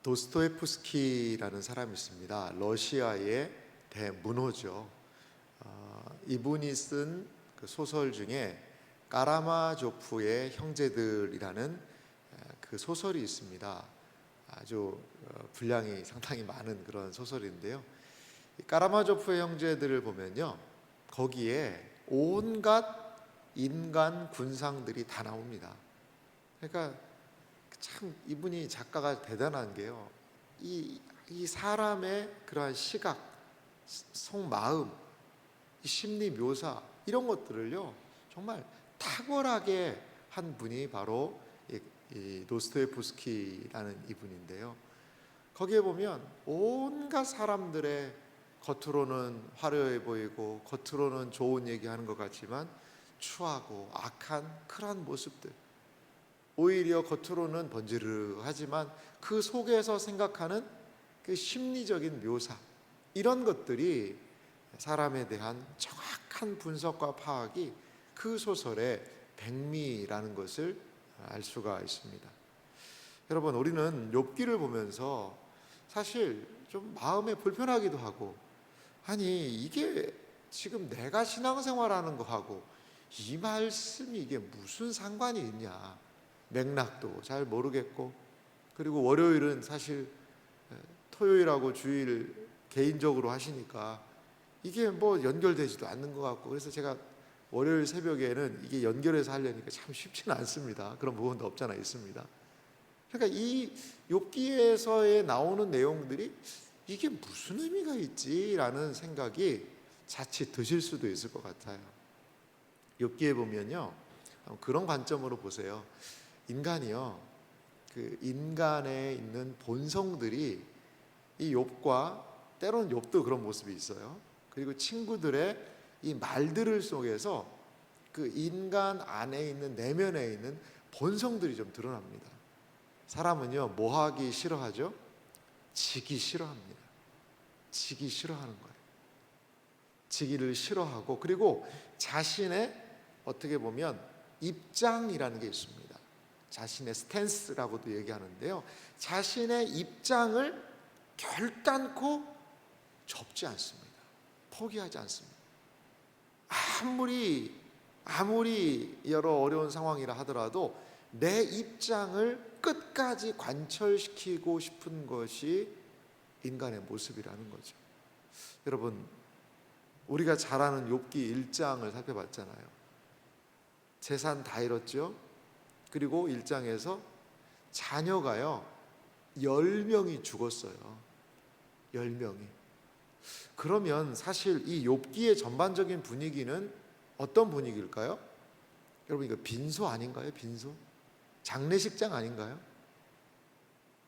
도스토옙스키라는 사람이 있습니다. 러시아의 대문호죠. 이분이 쓴 그 소설 중에 까라마조프의 형제들이라는 그 소설이 있습니다. 아주 분량이 상당히 많은 그런 소설인데요. 이 까라마조프의 형제들을 보면요, 거기에 온갖 인간 군상들이 다 나옵니다. 그러니까 참 이분이 작가가 대단한 게요, 이 사람의 그러한 시각, 속마음, 이 심리 묘사, 이런 것들을요 정말 탁월하게 한 분이 바로 이 도스토옙스키라는 이분인데요. 거기에 보면 온갖 사람들의 겉으로는 화려해 보이고 겉으로는 좋은 얘기하는 것 같지만 추하고 악한 그러한 모습들, 오히려 겉으로는 번지르하지만 그 속에서 생각하는 그 심리적인 묘사, 이런 것들이 사람에 대한 정확한 분석과 파악이 그 소설의 백미라는 것을 알 수가 있습니다. 여러분, 우리는 욥기를 보면서 사실 좀 마음에 불편하기도 하고, 아니 이게 지금 내가 신앙생활하는 거하고 이 말씀이 이게 무슨 상관이 있냐, 맥락도 잘 모르겠고, 그리고 월요일은 사실 토요일하고 주일 개인적으로 하시니까 이게 뭐 연결되지도 않는 것 같고, 그래서 제가 월요일 새벽에는 이게 연결해서 하려니까 참 쉽지는 않습니다. 그런 부분도 없잖아 있습니다. 그러니까 이 욥기에서의 나오는 내용들이 이게 무슨 의미가 있지라는 생각이 자칫 드실 수도 있을 것 같아요. 욥기에 보면요, 그런 관점으로 보세요. 인간이요, 그 인간에 있는 본성들이 이 욥과, 때로는 욥도 그런 모습이 있어요. 그리고 친구들의 이 말들 속에서 그 인간 안에 있는, 내면에 있는 본성들이 좀 드러납니다. 사람은요, 뭐 하기 싫어하죠? 지기 싫어합니다. 지기 싫어하는 거예요. 지기를 싫어하고, 그리고 자신의 어떻게 보면 입장이라는 게 있습니다. 자신의 스탠스라고도 얘기하는데요, 자신의 입장을 결단코 접지 않습니다. 포기하지 않습니다. 아무리 여러 어려운 상황이라 하더라도 내 입장을 끝까지 관철시키고 싶은 것이 인간의 모습이라는 거죠. 여러분, 우리가 잘 아는 욥기 1장을 살펴봤잖아요. 재산 다 잃었죠. 그리고 1장에서 자녀가요 10명이 죽었어요. 10명이. 그러면 사실 이 욥기의 전반적인 분위기는 어떤 분위기일까요? 여러분, 이거 빈소 아닌가요? 빈소? 장례식장 아닌가요?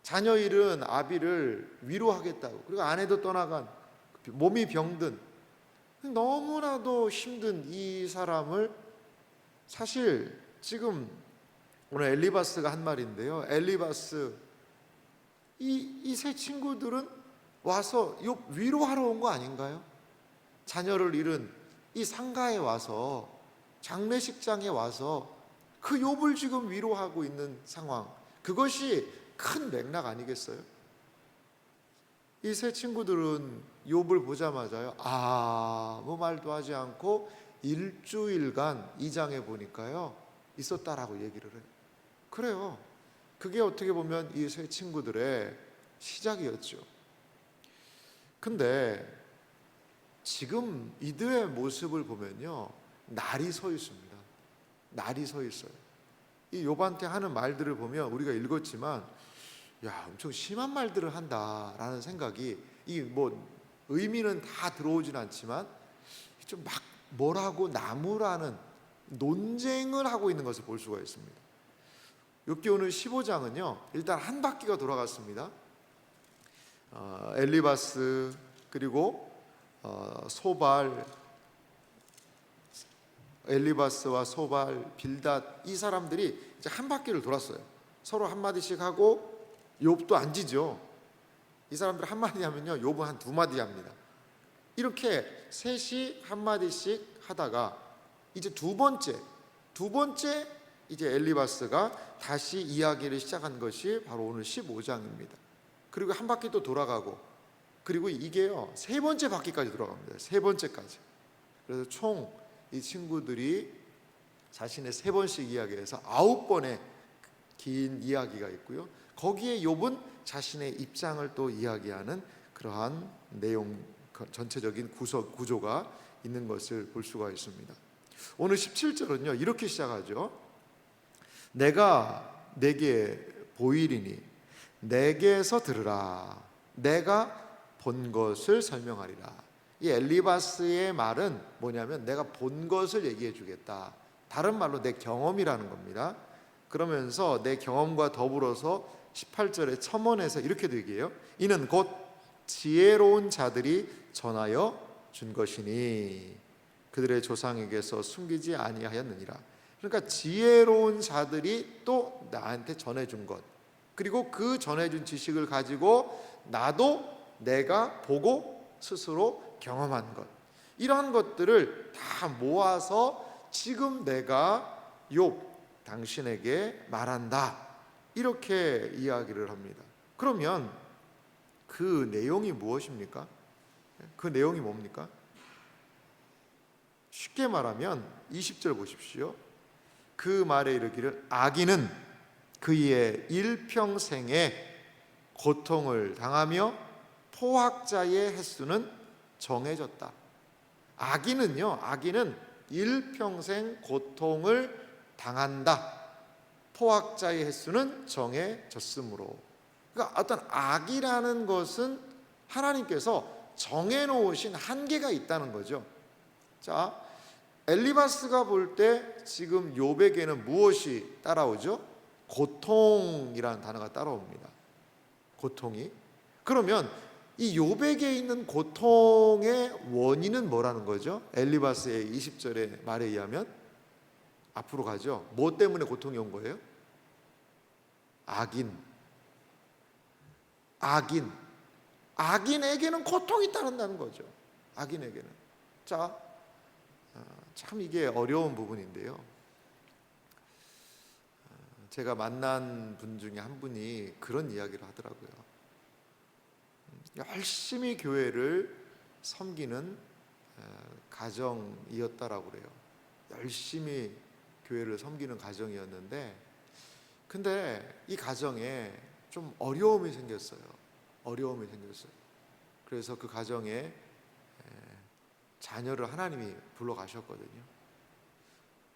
자녀 잃은 아비를 위로하겠다고, 그리고 아내도 떠나간, 몸이 병든, 너무나도 힘든 이 사람을, 사실 지금 오늘 엘리바스가 한 말인데요, 엘리바스, 이 세 친구들은 와서 욥 위로하러 온 거 아닌가요? 자녀를 잃은 이 상가에 와서, 장례식장에 와서 그 욥을 지금 위로하고 있는 상황, 그것이 큰 맥락 아니겠어요? 이 세 친구들은 욥을 보자마자요 아무 말도 하지 않고 일주일간 2장에 보니까요 있었다라고 얘기를 해요. 그래요, 그게 어떻게 보면 이 세 친구들의 시작이었죠. 근데 지금 이들의 모습을 보면요, 날이 서 있습니다. 날이 서 있어요. 이 욥한테 하는 말들을 보면 우리가 읽었지만, 야, 엄청 심한 말들을 한다라는 생각이, 이 뭐 의미는 다 들어오진 않지만 좀 막 뭐라고 나무라는 논쟁을 하고 있는 것을 볼 수가 있습니다. 욥기 오늘 15장은요 일단 한 바퀴가 돌아갔습니다. 엘리바스, 그리고 소발, 엘리바스와 소발, 빌닷, 이 사람들이 이제 한 바퀴를 돌았어요. 서로 한마디씩 하고 욥도 앉이죠. 이 사람들 한마디 하면요 욥은 한 2마디 합니다. 이렇게 셋이 한마디씩 하다가 이제 두 번째 이제 엘리바스가 다시 이야기를 시작한 것이 바로 오늘 15장입니다. 그리고 한 바퀴 또 돌아가고, 그리고 이게요 3번째 바퀴까지 돌아갑니다. 3번째까지. 그래서 총 이 친구들이 자신의 3번씩 이야기해서 9번의 긴 이야기가 있고요. 거기에 욥은 자신의 입장을 또 이야기하는 그러한 내용, 전체적인 구조가 있는 것을 볼 수가 있습니다. 오늘 17절은요 이렇게 시작하죠. 내가 내게 보이리니 내게서 들으라. 내가 본 것을 설명하리라. 이 엘리바스의 말은 뭐냐면 내가 본 것을 얘기해 주겠다. 다른 말로 내 경험이라는 겁니다. 그러면서 내 경험과 더불어서 18절의 첨언에서 이렇게도 얘기해요. 이는 곧 지혜로운 자들이 전하여 준 것이니 그들의 조상에게서 숨기지 아니하였느니라. 그러니까 지혜로운 자들이 또 나한테 전해준 것, 그리고 그 전해준 지식을 가지고 나도 내가 보고 스스로 경험한 것, 이러한 것들을 다 모아서 지금 내가 욥 당신에게 말한다, 이렇게 이야기를 합니다. 그러면 그 내용이 무엇입니까? 그 내용이 뭡니까? 쉽게 말하면 20절 보십시오. 그 말에 이르기를 악인은 그의 일평생에 고통을 당하며 포학자의 횟수는 정해졌다. 악인은 일평생 고통을 당한다. 포학자의 횟수는 정해졌으므로. 그러니까 어떤 악이라는 것은 하나님께서 정해놓으신 한계가 있다는 거죠. 자, 엘리바스가 볼 때 지금 욥에게는 무엇이 따라오죠? 고통이라는 단어가 따라옵니다. 고통이. 그러면 이 욥에게 있는 고통의 원인은 뭐라는 거죠? 엘리바스의 20절의 말에 의하면 앞으로 가죠. 뭐 때문에 고통이 온 거예요? 악인에게는 고통이 따른다는 거죠. 악인에게는. 자, 참 이게 어려운 부분인데요. 제가 만난 분 중에 한 분이 그런 이야기를 하더라고요. 열심히 교회를 섬기는 가정이었다라고 그래요. 열심히 교회를 섬기는 가정이었는데, 근데 이 가정에 좀 어려움이 생겼어요. 그래서 그 가정에 자녀를 하나님이 불러가셨거든요.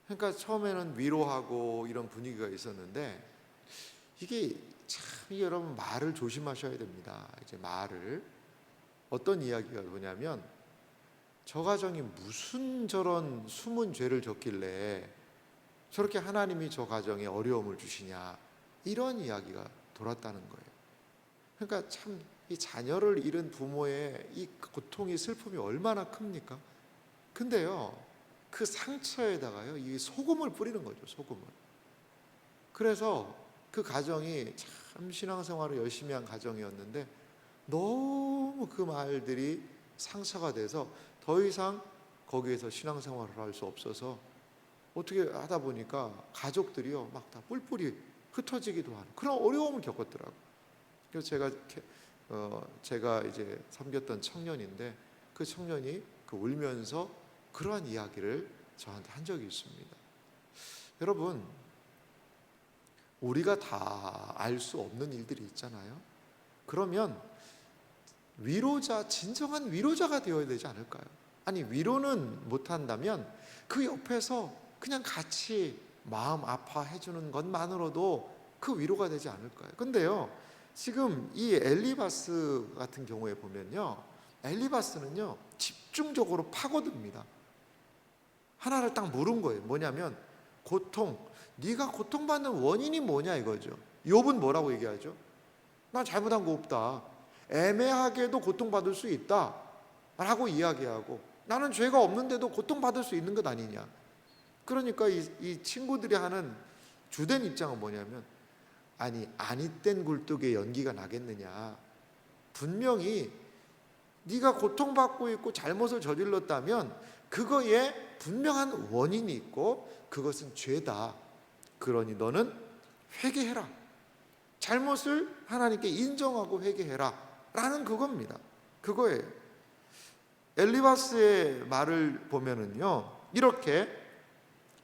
그러니까 처음에는 위로하고 이런 분위기가 있었는데, 이게 참 여러분 말을 조심하셔야 됩니다. 이제 말을, 어떤 이야기가 뭐냐면, 저 가정이 무슨 저런 숨은 죄를 졌길래 저렇게 하나님이 저 가정에 어려움을 주시냐, 이런 이야기가 돌았다는 거예요. 그러니까 참 이 자녀를 잃은 부모의 이 고통이, 슬픔이 얼마나 큽니까? 근데요, 그 상처에다가요 이 소금을 뿌리는 거죠. 소금을. 그래서 그 가정이 참 신앙생활을 열심히 한 가정이었는데, 너무 그 말들이 상처가 돼서 더 이상 거기에서 신앙생활을 할 수 없어서 어떻게 하다 보니까 가족들이요 막 다 뿔뿔이 흩어지기도 하는 그런 어려움을 겪었더라고요. 그래서 제가 이제 섬겼던 청년인데, 그 청년이 울면서 그러한 이야기를 저한테 한 적이 있습니다. 여러분, 우리가 다 알 수 없는 일들이 있잖아요. 그러면 진정한 위로자가 되어야 되지 않을까요? 아니, 위로는 못한다면 그 옆에서 그냥 같이 마음 아파해 주는 것만으로도 그 위로가 되지 않을까요? 근데요, 지금 이 엘리바스 같은 경우에 보면요, 엘리바스는요 집중적으로 파고듭니다. 하나를 딱 물은 거예요. 뭐냐면 네가 고통받는 원인이 뭐냐 이거죠. 욥은 뭐라고 얘기하죠? 난 잘못한 거 없다. 애매하게도 고통받을 수 있다 라고 이야기하고, 나는 죄가 없는데도 고통받을 수 있는 것 아니냐. 그러니까 이 친구들이 하는 주된 입장은 뭐냐면, 아니 땐 굴뚝에 연기가 나겠느냐. 분명히 네가 고통받고 있고 잘못을 저질렀다면 그거에 분명한 원인이 있고 그것은 죄다. 그러니 너는 회개해라. 잘못을 하나님께 인정하고 회개해라 라는 그겁니다. 그거예요. 엘리바스의 말을 보면은요, 이렇게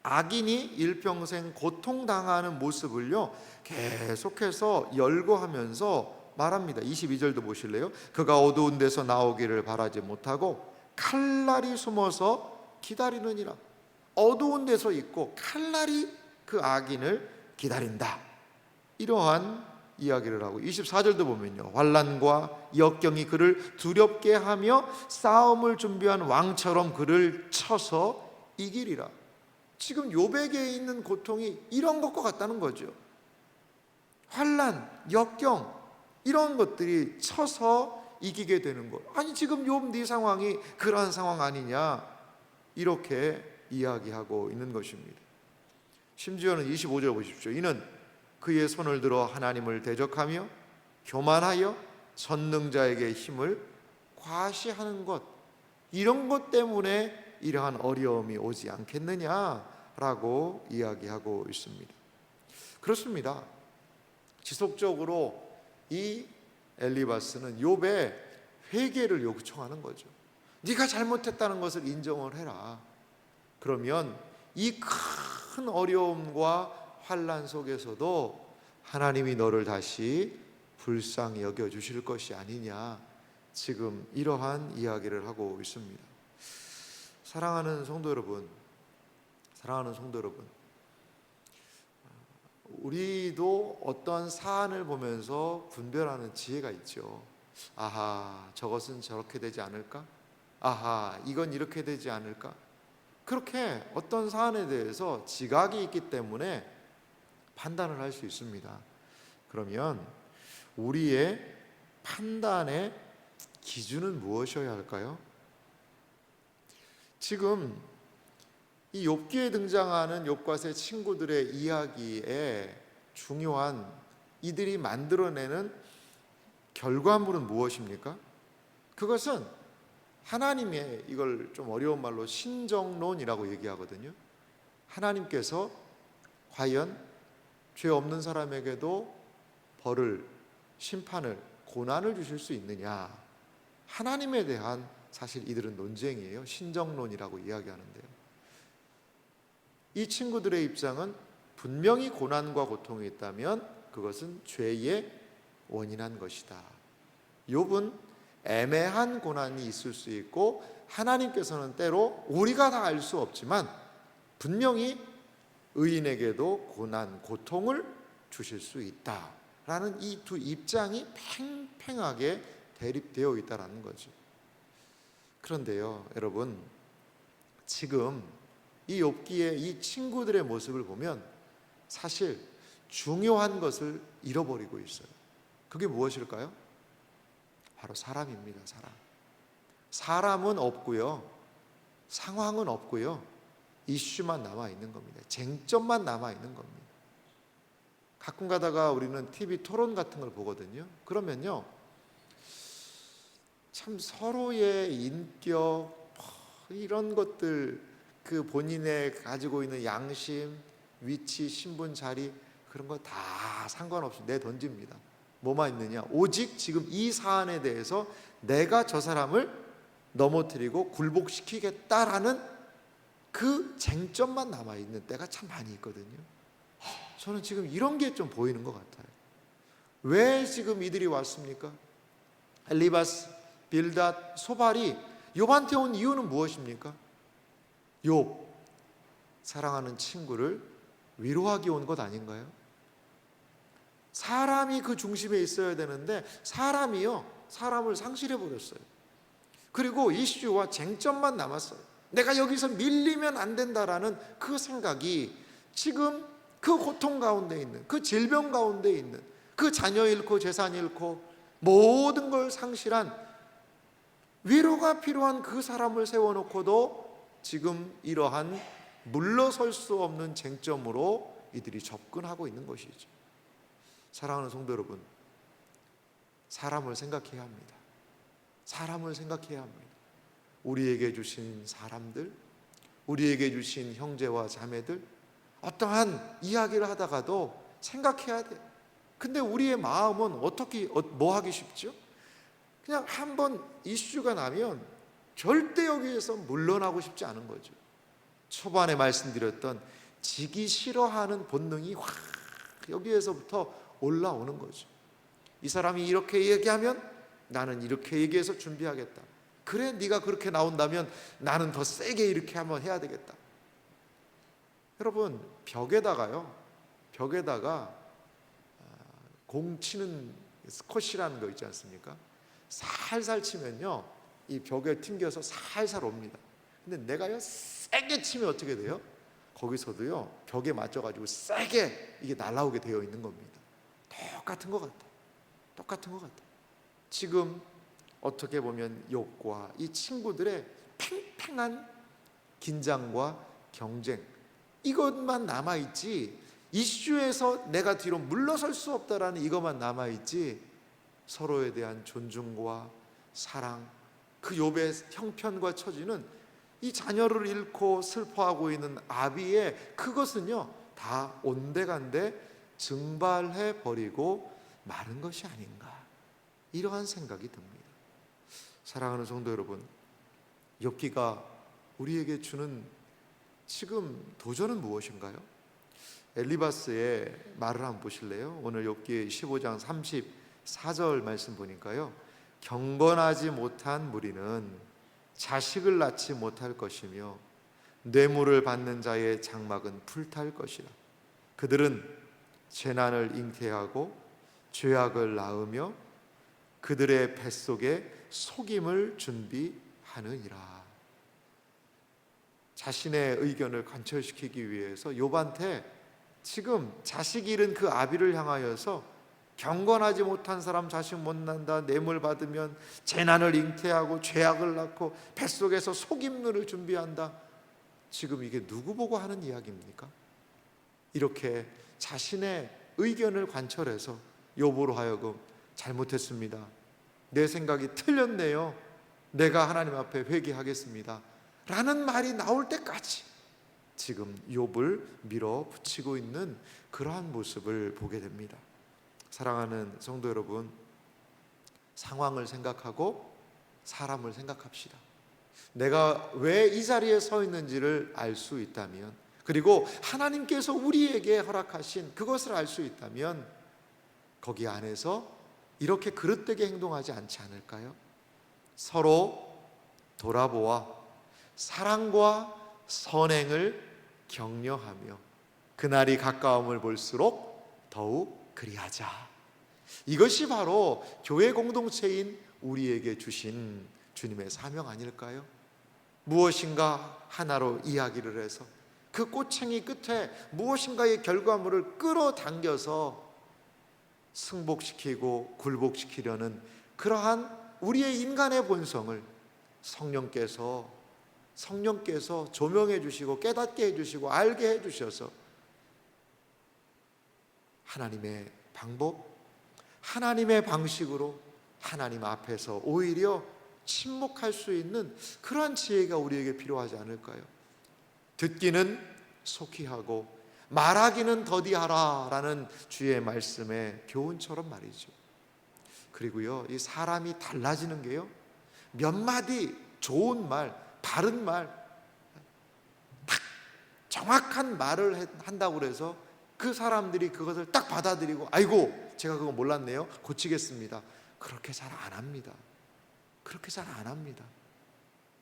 악인이 일평생 고통당하는 모습을요 계속해서 열거하면서 말합니다. 22절도 보실래요? 그가 어두운 데서 나오기를 바라지 못하고 칼날이 숨어서 기다리느니라. 어두운 데서 있고 칼날이 그 악인을 기다린다. 이러한 이야기를 하고, 24절도 보면요, 환난과 역경이 그를 두렵게 하며 싸움을 준비한 왕처럼 그를 쳐서 이기리라. 지금 욥에게 있는 고통이 이런 것과 같다는 거죠. 환난, 역경, 이런 것들이 쳐서 이기게 되는 것. 아니 지금 욥 네 상황이 그러한 상황 아니냐, 이렇게 이야기하고 있는 것입니다. 심지어는 25절 보십시오. 이는 그의 손을 들어 하나님을 대적하며 교만하여 전능자에게 힘을 과시하는 것, 이런 것 때문에 이러한 어려움이 오지 않겠느냐라고 이야기하고 있습니다. 그렇습니다. 지속적으로 이 엘리바스는 욥의 회개를 요청하는 거죠. 네가 잘못했다는 것을 인정을 해라. 그러면 이 큰 어려움과 환난 속에서도 하나님이 너를 다시 불쌍히 여겨주실 것이 아니냐, 지금 이러한 이야기를 하고 있습니다. 사랑하는 성도 여러분, 우리도 어떤 사안을 보면서 분별하는 지혜가 있죠. 아하, 저것은 저렇게 되지 않을까? 아하, 이건 이렇게 되지 않을까? 그렇게 어떤 사안에 대해서 지각이 있기 때문에 판단을 할 수 있습니다. 그러면 우리의 판단의 기준은 무엇이어야 할까요? 지금 이 욥기에 등장하는 욥과 세 친구들의 이야기에 중요한 이들이 만들어내는 결과물은 무엇입니까? 그것은 하나님의, 이걸 좀 어려운 말로 신정론이라고 얘기하거든요. 하나님께서 과연 죄 없는 사람에게도 벌을, 심판을, 고난을 주실 수 있느냐, 하나님에 대한 사실 이들은 논쟁이에요. 신정론이라고 이야기하는데요. 이 친구들의 입장은 분명히 고난과 고통이 있다면 그것은 죄의 원인한 것이다. 욥은 애매한 고난이 있을 수 있고 하나님께서는 때로 우리가 다 알 수 없지만 분명히 의인에게도 고난, 고통을 주실 수 있다라는 이 두 입장이 팽팽하게 대립되어 있다는 거죠. 그런데요, 여러분, 지금 이 욥기의 이 친구들의 모습을 보면 사실 중요한 것을 잃어버리고 있어요. 그게 무엇일까요? 바로 사람입니다. 사람은 없고요, 상황은 없고요, 이슈만 남아있는 겁니다. 쟁점만 남아있는 겁니다. 가끔 가다가 우리는 TV 토론 같은 걸 보거든요. 그러면요, 참 서로의 인격, 이런 것들, 그 본인의 가지고 있는 양심, 위치, 신분, 자리, 그런 거 다 상관없이 내던집니다. 뭐만 있느냐? 오직 지금 이 사안에 대해서 내가 저 사람을 넘어뜨리고 굴복시키겠다라는 그 쟁점만 남아있는 때가 참 많이 있거든요. 저는 지금 이런 게 좀 보이는 것 같아요. 왜 지금 이들이 왔습니까? 엘리바스, 빌닷, 소발이 욥한테 온 이유는 무엇입니까? 욥, 사랑하는 친구를 위로하기 온 것 아닌가요? 사람이 그 중심에 있어야 되는데 사람이요, 사람을 상실해버렸어요. 그리고 이슈와 쟁점만 남았어요. 내가 여기서 밀리면 안 된다라는 그 생각이 지금 그 고통 가운데 있는, 그 질병 가운데 있는, 그 자녀 잃고 재산 잃고 모든 걸 상실한, 위로가 필요한 그 사람을 세워놓고도 지금 이러한 물러설 수 없는 쟁점으로 이들이 접근하고 있는 것이죠. 사랑하는 성도 여러분, 사람을 생각해야 합니다. 사람을 생각해야 합니다. 우리에게 주신 사람들, 우리에게 주신 형제와 자매들, 어떠한 이야기를 하다가도 생각해야 돼요. 근데 우리의 마음은 어떻게 뭐 하기 쉽죠? 그냥 한번 이슈가 나면 절대 여기에서 물러나고 싶지 않은 거죠. 초반에 말씀드렸던 지기 싫어하는 본능이 확 여기에서부터 올라오는 거죠. 이 사람이 이렇게 얘기하면 나는 이렇게 얘기해서 준비하겠다. 그래, 네가 그렇게 나온다면 나는 더 세게 이렇게 한번 해야 되겠다. 여러분, 벽에다가 공 치는 스쿼시라는 거 있지 않습니까? 살살 치면요, 이 벽에 튕겨서 살살 옵니다. 근데 내가요 세게 치면 어떻게 돼요? 거기서도요 벽에 맞춰가지고 세게 이게 날아오게 되어 있는 겁니다. 똑같은 것 같다. 지금 어떻게 보면 욥과 이 친구들의 팽팽한 긴장과 경쟁, 이것만 남아있지, 이슈에서 내가 뒤로 물러설 수 없다라는 이것만 남아있지, 서로에 대한 존중과 사랑, 그 욥의 형편과 처지는 이 자녀를 잃고 슬퍼하고 있는 아비의 그것은요 다 온데간데 증발해 버리고 마른 것이 아닌가, 이러한 생각이 듭니다. 사랑하는 성도 여러분, 욥기가 우리에게 주는 지금 도전은 무엇인가요? 엘리바스의 말을 한번 보실래요? 오늘 욥기 15장 34절 말씀 보니까요, 경건하지 못한 무리는 자식을 낳지 못할 것이며 뇌물을 받는 자의 장막은 불탈 것이라. 그들은 재난을 잉태하고 죄악을 낳으며 그들의 뱃속에 속임을 준비하느니라. 자신의 의견을 관철시키기 위해서 욥한테 지금 자식 잃은 그 아비를 향하여서 경건하지 못한 사람 자식 못 난다, 뇌물 받으면 재난을 잉태하고 죄악을 낳고 뱃속에서 속임물을 준비한다. 지금 이게 누구 보고 하는 이야기입니까? 이렇게 자신의 의견을 관철해서 욥으로 하여금 잘못했습니다, 내 생각이 틀렸네요, 내가 하나님 앞에 회개하겠습니다 라는 말이 나올 때까지 지금 욥을 밀어붙이고 있는 그러한 모습을 보게 됩니다. 사랑하는 성도 여러분, 상황을 생각하고 사람을 생각합시다. 내가 왜 이 자리에 서 있는지를 알 수 있다면, 그리고 하나님께서 우리에게 허락하신 그것을 알 수 있다면 거기 안에서 이렇게 그릇되게 행동하지 않지 않을까요? 서로 돌아보아 사랑과 선행을 격려하며 그날이 가까움을 볼수록 더욱 그리하자. 이것이 바로 교회 공동체인 우리에게 주신 주님의 사명 아닐까요? 무엇인가 하나로 이야기를 해서 그 꼬챙이 끝에 무엇인가의 결과물을 끌어당겨서 승복시키고 굴복시키려는 그러한 우리의 인간의 본성을 성령께서 조명해 주시고 깨닫게 해 주시고 알게 해 주셔서 하나님의 방법, 하나님의 방식으로 하나님 앞에서 오히려 침묵할 수 있는 그러한 지혜가 우리에게 필요하지 않을까요? 듣기는 속히 하고 말하기는 더디하라 라는 주의 말씀의 교훈처럼 말이죠. 그리고요, 이 사람이 달라지는 게요, 몇 마디 좋은 말, 바른 말, 딱 정확한 말을 한다고 그래서 그 사람들이 그것을 딱 받아들이고 아이고 제가 그거 몰랐네요, 고치겠습니다, 그렇게 잘 안 합니다. 그렇게 잘 안 합니다.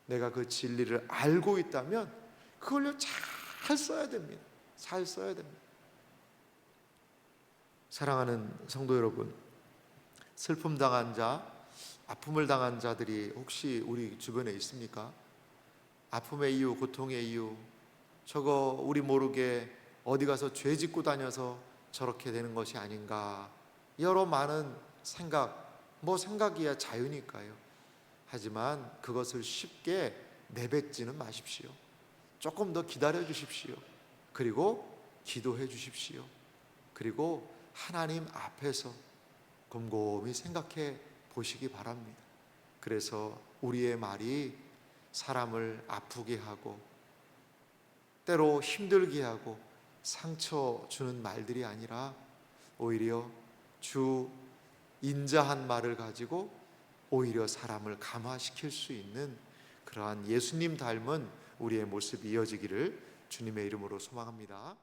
내가 그 진리를 알고 있다면 그걸요 잘 써야 됩니다. 잘 써야 됩니다. 사랑하는 성도 여러분, 슬픔 당한 자, 아픔을 당한 자들이 혹시 우리 주변에 있습니까? 아픔의 이유, 고통의 이유, 저거 우리 모르게 어디 가서 죄 짓고 다녀서 저렇게 되는 것이 아닌가, 여러 많은 생각, 뭐 생각이야 자유니까요. 하지만 그것을 쉽게 내뱉지는 마십시오. 조금 더 기다려 주십시오. 그리고 기도해 주십시오. 그리고 하나님 앞에서 곰곰이 생각해 보시기 바랍니다. 그래서 우리의 말이 사람을 아프게 하고 때로 힘들게 하고 상처 주는 말들이 아니라 오히려 주 인자한 말을 가지고 오히려 사람을 감화시킬 수 있는 그러한 예수님 닮은 우리의 모습이 이어지기를 주님의 이름으로 소망합니다.